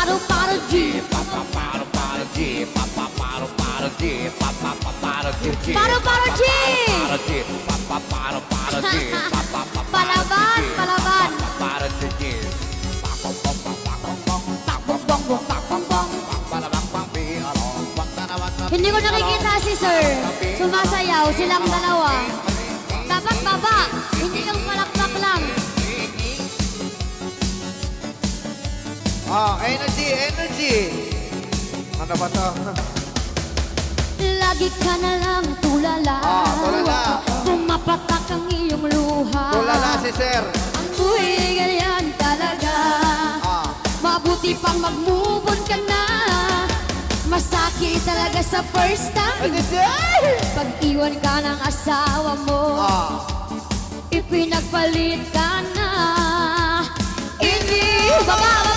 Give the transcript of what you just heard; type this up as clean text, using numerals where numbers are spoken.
G. Palaban, palaban. Hindi ko nakikita si Sir. Sumasayaw silang dalawa. Dapat baba, hindi yung palakpak lang. Energy, energy. Ano ba to? Lagi ka na lang tulala. Tulala. Pumapatak ang iyong luha. Tulala si Sir. Ang buhay ganyan talaga. Mabuti pang mag-move on ka na. Masakit talaga sa first time. Pag-iwan ka ng asawa mo, ipinagpalit ka na. Hindi baba.